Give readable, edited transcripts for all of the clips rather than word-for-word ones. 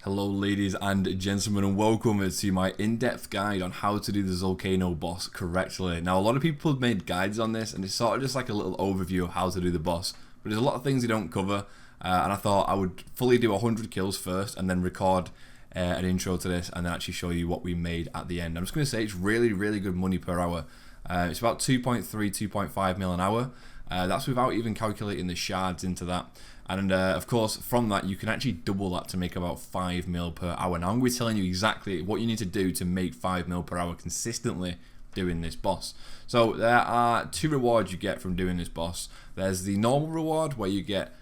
Hello ladies and gentlemen, and welcome to my in-depth guide on how to do the Zalcano boss correctly. Now a lot of people have made guides on this and it's sort of just like a little overview of how to do the boss, but there's a lot of things they don't cover, and I thought I would fully do 100 kills first and then record an intro to this and then actually show you what we made at the end. I'm just going to say it's really good money per hour. It's about 2.5 mil an hour. That's without even calculating the shards into that. And of course, from that, you can actually double that to make about 5 mil per hour. Now, I'm going to be telling you exactly what you need to do to make 5 mil per hour consistently doing this boss. So there are two rewards you get from doing this boss. There's the normal reward where you get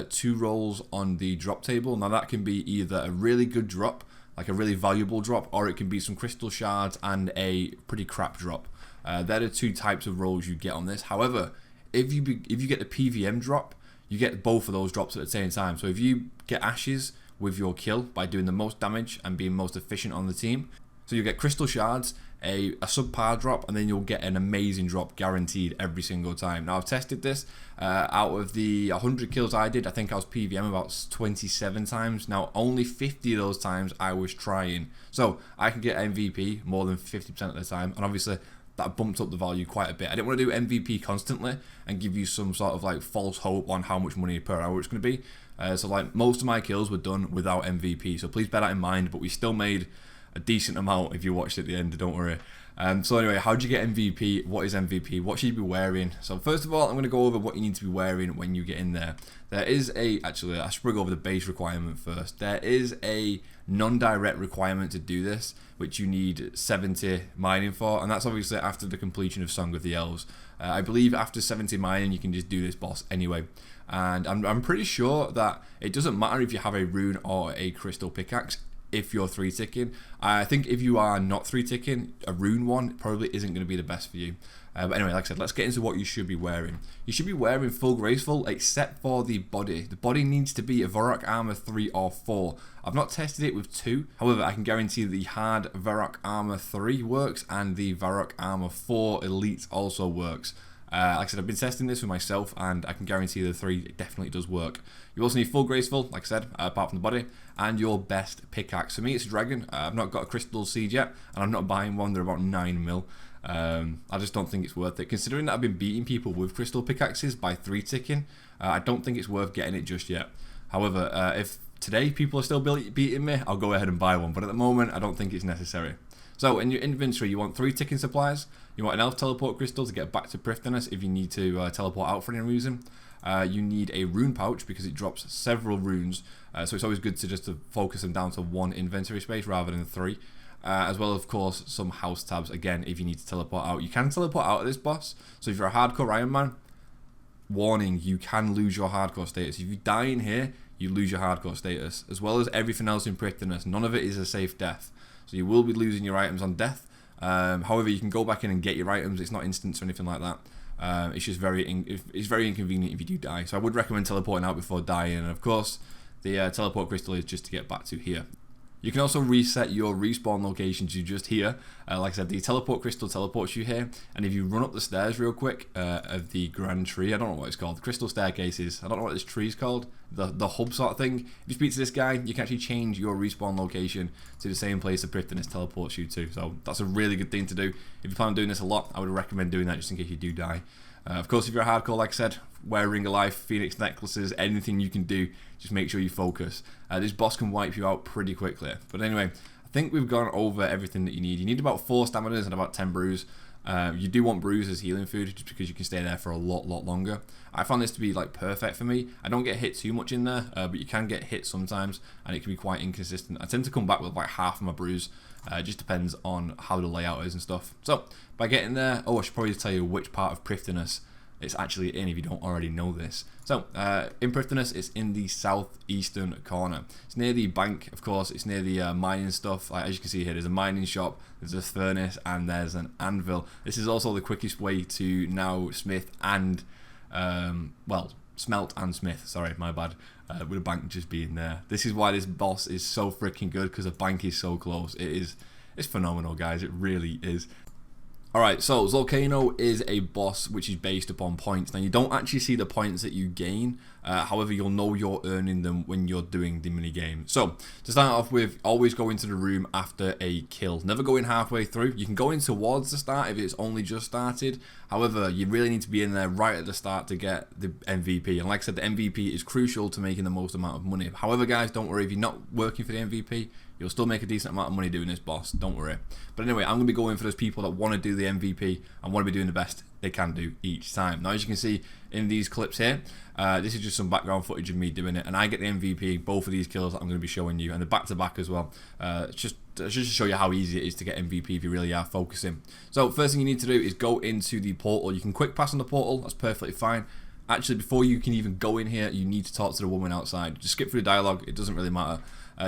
2 rolls on the drop table. Now, that can be either a really good drop, like a really valuable drop, or it can be some crystal shards and a pretty crap drop. They're the two types of rolls you get on this. However, if you get the PVM drop, you get both of those drops at the same time. So if you get ashes with your kill by doing the most damage and being most efficient on the team, so you get crystal shards, a subpar drop, and then you'll get an amazing drop guaranteed every single time. Now I've tested this. Out of the 100 kills I did, I think I was PVM about 27 times. Now only 50 of those times I was trying. So I can get MVP more than 50% of the time, and obviously that bumped up the value quite a bit. I didn't want to do MVP constantly and give you some sort of like false hope on how much money per hour it's going to be. So like most of my kills were done without MVP, so please bear that in mind, but we still made a decent amount if you watched at the end, don't worry. So anyway, how do you get MVP? What is MVP? What should you be wearing? So first of all, I'm going to go over what you need to be wearing when you get in there. There is actually, I should bring over the base requirement first. There is a non-direct requirement to do this, which you need 70 mining for, and that's obviously after the completion of Song of the Elves. I believe after 70 mining, you can just do this boss anyway. And I'm pretty sure that it doesn't matter if you have a rune or a crystal pickaxe, if you're 3-ticking. I think if you are not 3-ticking, a rune one probably isn't going to be the best for you. But anyway, like I said, let's get into what you should be wearing. You should be wearing full graceful except for the body. The body needs to be a Varrock Armor 3 or 4. I've not tested it with 2. However, I can guarantee the hard Varrock Armor 3 works and the Varrock Armor 4 Elite also works. Like I said, I've been testing this with myself and I can guarantee the 3 definitely does work. You also need full graceful, like I said, apart from the body, and your best pickaxe. For me, it's dragon. I've not got a crystal seed yet, and I'm not buying one. They're about 9 mil. I just don't think it's worth it. Considering that I've been beating people with crystal pickaxes by 3-ticking, I don't think it's worth getting it just yet. However, if today people are still beating me, I'll go ahead and buy one. But at the moment, I don't think it's necessary. So in your inventory, you want 3 ticking supplies. You want an elf teleport crystal to get back to Prifdyness if you need to teleport out for any reason. You need a rune pouch because it drops several runes, so it's always good to just focus them down to 1 inventory space rather than 3. As well, of course, some house tabs, again, if you need to teleport out. You can teleport out of this boss, so if you're a hardcore Iron Man, warning, you can lose your hardcore status. If you die in here, you lose your hardcore status, as well as everything else in Prifdyness. None of it is a safe death, so you will be losing your items on death. However, you can go back in and get your items. It's not instant or anything like that. It's just very inconvenient if you do die. So I would recommend teleporting out before dying. And of course, the teleport crystal is just to get back to here. You can also reset your respawn location to just here. Like I said, the teleport crystal teleports you here. And if you run up the stairs real quick of the grand tree, I don't know what it's called, the crystal staircases, I don't know what this tree is called, the hub sort of thing. If you speak to this guy, you can actually change your respawn location to the same place the Prifdyness teleports you to. So that's a really good thing to do. If you plan on doing this a lot, I would recommend doing that just in case you do die. Of course, if you're a hardcore, like I said, wear Ring of Life, Phoenix necklaces, anything you can do, just make sure you focus. This boss can wipe you out pretty quickly. But anyway, I think we've gone over everything that you need. You need about 4 staminas and about 10 brews. You do want brews as healing food just because you can stay there for a lot longer. I found this to be like perfect for me. I don't get hit too much in there, but you can get hit sometimes and it can be quite inconsistent. I tend to come back with like half of my brews. It just depends on how the layout is and stuff. So by getting there, I should probably tell you which part of Prifdyness it's actually in if you don't already know this. So in Prifdyness, it's in the southeastern corner. It's near the bank, of course. It's near the mining stuff. Like, as you can see here, there's a mining shop, there's a furnace, and there's an anvil. This is also the quickest way to now smith and smelt and smith. Sorry, my bad. With a bank just being there. This is why this boss is so freaking good, because the bank is so close. It's phenomenal, guys. It really is. Alright, so Zalcano is a boss which is based upon points. Now, you don't actually see the points that you gain However, you'll know you're earning them when you're doing the mini game. So to start off with, always go into the room after a kill. Never go in halfway through. You can go in towards the start if it's only just started. However, you really need to be in there right at the start to get the MVP. And like I said, the MVP is crucial to making the most amount of money. However, guys, don't worry, if you're not working for the MVP, you'll still make a decent amount of money doing this boss. Don't worry. But anyway, I'm going to be going for those people that want to do the MVP and want to be doing the best they can do each time. Now, as you can see in these clips here, this is just some background footage of me doing it, and I get the MVP both of these kills that I'm going to be showing you, and the back-to-back as well. Just to show you how easy it is to get MVP if you really are focusing. So first thing you need to do is go into the portal. You can quick pass on the portal, that's perfectly fine. Actually, before you can even go in here, you need to talk to the woman outside. Just skip through the dialogue, it doesn't really matter.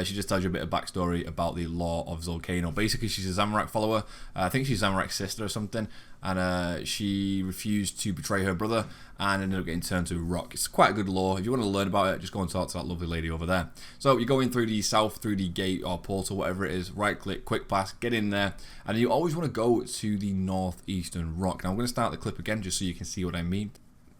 She just tells you a bit of backstory about the law of Zalcano. Basically, she's a Zamorak follower. I think she's Zamorak's sister or something. And she refused to betray her brother and ended up getting turned to a rock. It's quite a good law. If you want to learn about it, just go and talk to that lovely lady over there. So you go in through the south, through the gate or portal, whatever it is. Right click, quick pass, get in there. And you always want to go to the northeastern rock. Now I'm going to start the clip again just so you can see what I mean.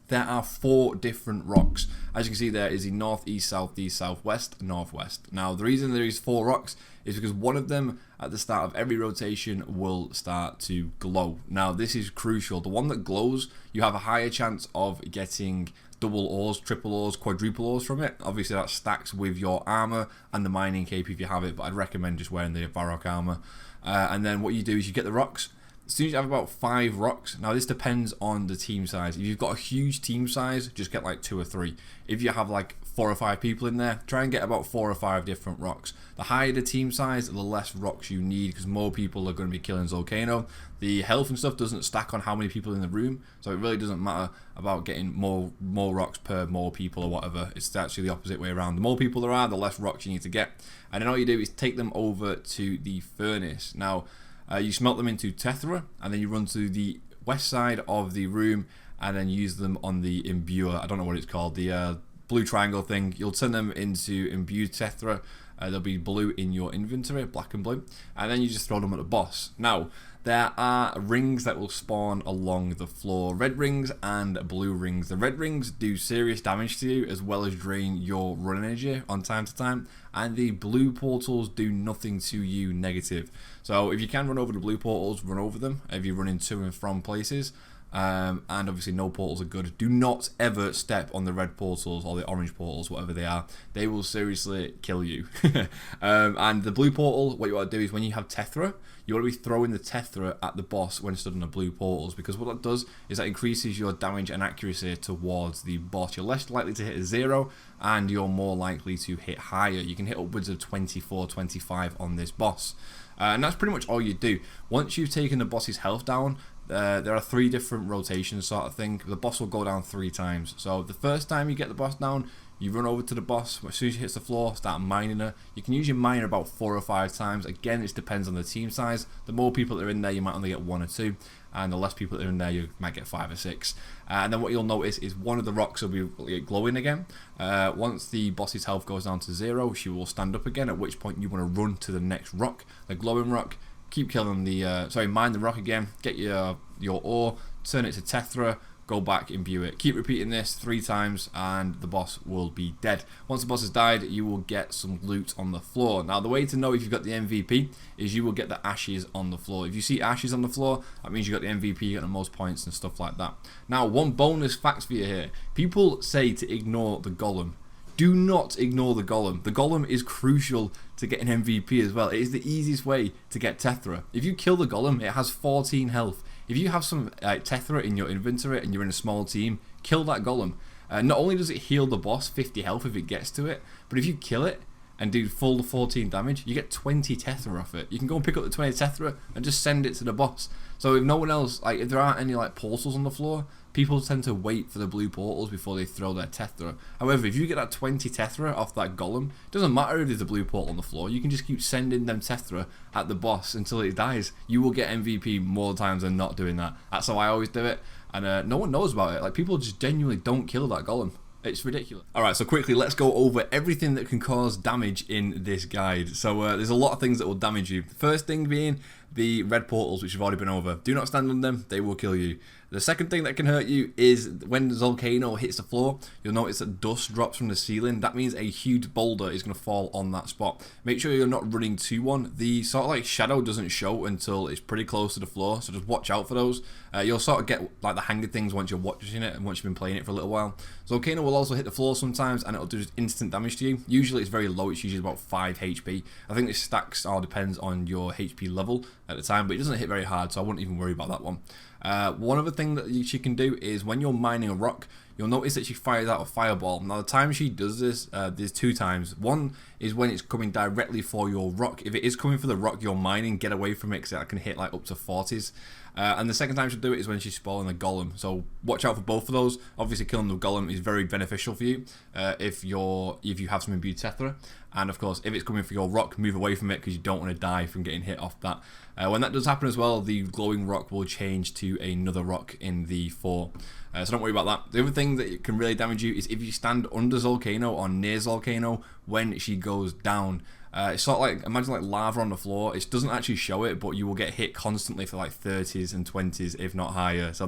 There are 4 different rocks. As you can see, there is the northeast, southeast, southwest, northwest. Now, the reason there is 4 rocks is because one of them at the start of every rotation will start to glow. Now, this is crucial. The one that glows, you have a higher chance of getting double ores, triple ores, quadruple ores from it. Obviously, that stacks with your armor and the mining cape if you have it, but I'd recommend just wearing the Varrock armor. And then what you do is you get the rocks. As soon as you have about 5 rocks, now this depends on the team size. If you've got a huge team size, just get like 2 or 3. If you have like 4 or 5 people in there, try and get about 4 or 5 different rocks. The higher the team size, the less rocks you need, because more people are going to be killing Zalcano. The health and stuff doesn't stack on how many people in the room, so it really doesn't matter about getting more rocks per more people or whatever. It's actually the opposite way around. The more people there are, the less rocks you need to get. And then all you do is take them over to the furnace. Now, you smelt them into Tethra, and then you run to the west side of the room and then use them on the imbuer. I don't know what it's called, the blue triangle thing. You'll turn them into imbued Tethra. They'll be blue in your inventory, black and blue, and then you just throw them at the boss. Now, there are rings that will spawn along the floor, red rings and blue rings. The red rings do serious damage to you as well as drain your run energy on time to time, and the blue portals do nothing to you negative. So if you can run over the blue portals, run over them if you're running to and from places. And obviously no portals are good. Do not ever step on the red portals or the orange portals, whatever they are. They will seriously kill you. And the blue portal, what you want to do is when you have Tethra, you want to be throwing the Tethra at the boss when stood on the blue portals, because what that does is that increases your damage and accuracy towards the boss. You're less likely to hit a 0 and you're more likely to hit higher. You can hit upwards of 24, 25 on this boss. And that's pretty much all you do. Once you've taken the boss's health down, there are 3 different rotations sort of thing. The boss will go down 3 times. So the first time you get the boss down, you run over to the boss. As soon as she hits the floor, start mining her. You can use your miner about 4 or 5 times. Again, it depends on the team size. The more people that are in there, you might only get 1 or 2. And the less people that are in there, you might get 5 or 6. And then what you'll notice is one of the rocks will be glowing again. Once the boss's health goes down to 0, she will stand up again, at which point you want to run to the next rock, the glowing rock. Keep killing the, mine the rock again, get your ore, turn it to Tethra, go back, imbue it. Keep repeating this 3 times and the boss will be dead. Once the boss has died, you will get some loot on the floor. Now, the way to know if you've got the MVP is you will get the ashes on the floor. If you see ashes on the floor, that means you got the MVP, you got the most points and stuff like that. Now, one bonus fact for you here. People say to ignore the golem. Do not ignore the golem. The golem is crucial to get an MVP as well. It is the easiest way to get Tethra. If you kill the golem, it has 14 health. If you have some Tethra in your inventory and you're in a small team, kill that golem. Not only does it heal the boss 50 health if it gets to it, but if you kill it and do full 14 damage, you get 20 Tethra off it. You can go and pick up the 20 Tethra and just send it to the boss. So if no one else, if there aren't any portals on the floor, people tend to wait for the blue portals before they throw their Tethra. However, if you get that 20 Tethra off that golem, it doesn't matter if there's a blue portal on the floor. You can just keep sending them Tethra at the boss until it dies. You will get MVP more times than not doing that. That's how I always do it. And no one knows about it. People just genuinely don't kill that golem. It's ridiculous. Alright, so quickly, let's go over everything that can cause damage in this guide. So there's a lot of things that will damage you. The first thing being the red portals, which have already been over. Do not stand on them, they will kill you. The second thing that can hurt you is when the Zalcano hits the floor, you'll notice that dust drops from the ceiling. That means a huge boulder is going to fall on that spot. Make sure you're not running to one. The sort of like shadow doesn't show until it's pretty close to the floor, so just watch out for those. You'll sort of get like the hang of things once you're watching it and once you've been playing it for a little while. Zalcano will also hit the floor sometimes and it'll do just instant damage to you. Usually it's very low, it's usually about 5 HP. I think this stacks or depends on your HP level at the time, but it doesn't hit very hard, so I wouldn't even worry about that one. One other thing that she can do is when you're mining a rock, you'll notice that she fires out a fireball. Now the time she does this, there's 2 times. One is when it's coming directly for your rock. If it is coming for the rock you're mining, get away from it because that can hit like up to 40s. And the second time she'll do it is when she's spawning a golem. So watch out for both of those. Obviously killing the golem is very beneficial for you if you have some imbued Tethra. And of course, if it's coming for your rock, move away from it because you don't want to die from getting hit off that. When that does happen as well, the glowing rock will change to another rock in the 4. So don't worry about that. The other thing that can really damage you is if you stand under Zalcano or near Zalcano when she goes down. It's sort of like, imagine like lava on the floor. It doesn't actually show it, but you will get hit constantly for like 30s and 20s, if not higher. So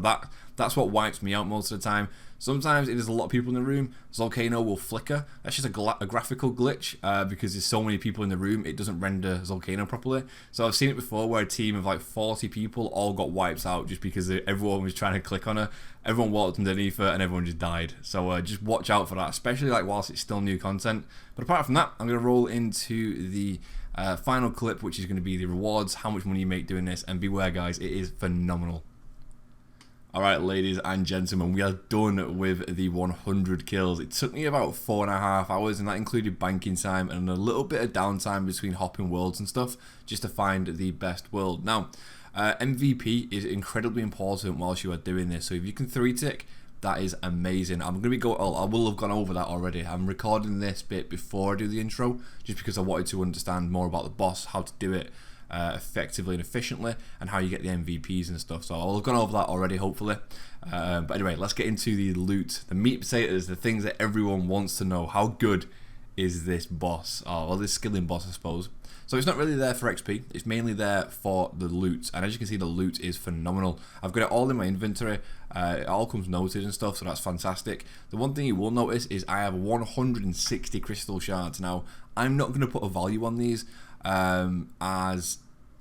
that's what wipes me out most of the time. Sometimes if there's a lot of people in the room, Zalcano will flicker. That's just a graphical glitch because there's so many people in the room, it doesn't render Zalcano properly. So I've seen it before where a team of like 40 people all got wiped out just because everyone was trying to click on her. Everyone walked underneath her and everyone just died. So just watch out for that, especially like whilst it's still new content. But apart from that, I'm going to roll into the final clip, which is going to be the rewards, how much money you make doing this, and beware guys, it is phenomenal. Alright ladies and gentlemen, we are done with the 100 kills. It took me about 4.5 hours and that included banking time and a little bit of downtime between hopping worlds and stuff just to find the best world. Now, MVP is incredibly important whilst you are doing this, so if you can 3-tick, that is amazing. I will have gone over that already. I'm recording this bit before I do the intro just because I wanted to understand more about the boss, how to do it effectively and efficiently, and how you get the MVPs and stuff. So I'll have gone over that already, hopefully. But anyway, let's get into the loot, the meat potatoes, the things that everyone wants to know. How good is this boss? Oh, well, this skilling boss, I suppose. So it's not really there for XP, it's mainly there for the loot, and as you can see, the loot is phenomenal. I've got it all in my inventory, it all comes noted and stuff, so that's fantastic. The one thing you will notice is I have 160 crystal shards. Now, I'm not going to put a value on these, as I'm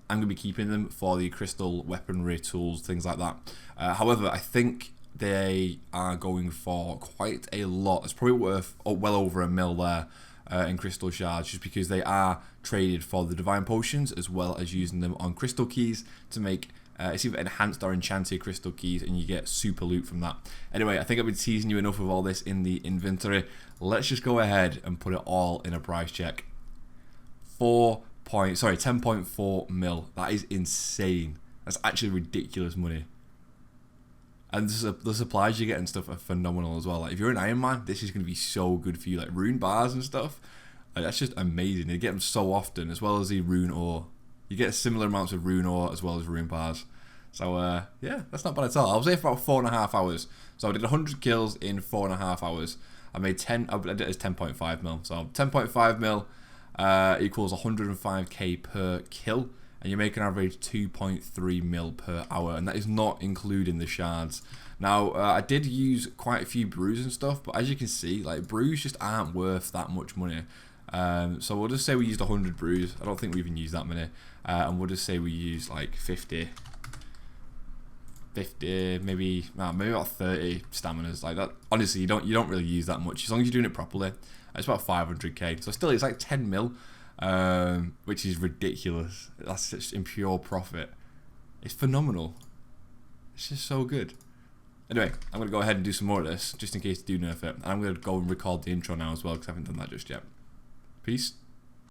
going to be keeping them for the crystal weaponry tools, things like that. However, I think they are going for quite a lot. It's probably worth well over $1 mil there in crystal shards, just because they are traded for the divine potions as well as using them on crystal keys to make it's either enhanced or enchanted crystal keys, and you get super loot from that. Anyway, I think I've been teasing you enough with all this in the inventory. Let's just go ahead and put it all in a price check. 10.4 mil. That is insane. That's actually ridiculous money. And the supplies you get and stuff are phenomenal as well. Like if you're an Iron Man, this is going to be so good for you. Like rune bars and stuff. Like, that's just amazing. You get them so often, as well as the rune ore. You get similar amounts of rune ore as well as rune bars. So yeah, that's not bad at all. I was there for about 4.5 hours. So I did 100 kills in 4.5 hours. I made I did it as 10.5 mil. So 10.5 mil equals 105k per kill. And you make an average 2.3 mil per hour, and that is not including the shards. Now, I did use quite a few brews and stuff, but as you can see, like brews just aren't worth that much money. So we'll just say we used 100 brews. I don't think we even used that many, and we'll just say we used like 50, maybe about 30 staminas. Like that, honestly, you don't really use that much as long as you're doing it properly. It's about 500k. So still, it's like 10 mil. Which is ridiculous. That's just in pure profit. It's phenomenal. It's just so good. Anyway, I'm going to go ahead and do some more of this, just in case you do nerf it. And I'm going to go and record the intro now as well, because I haven't done that just yet. Peace.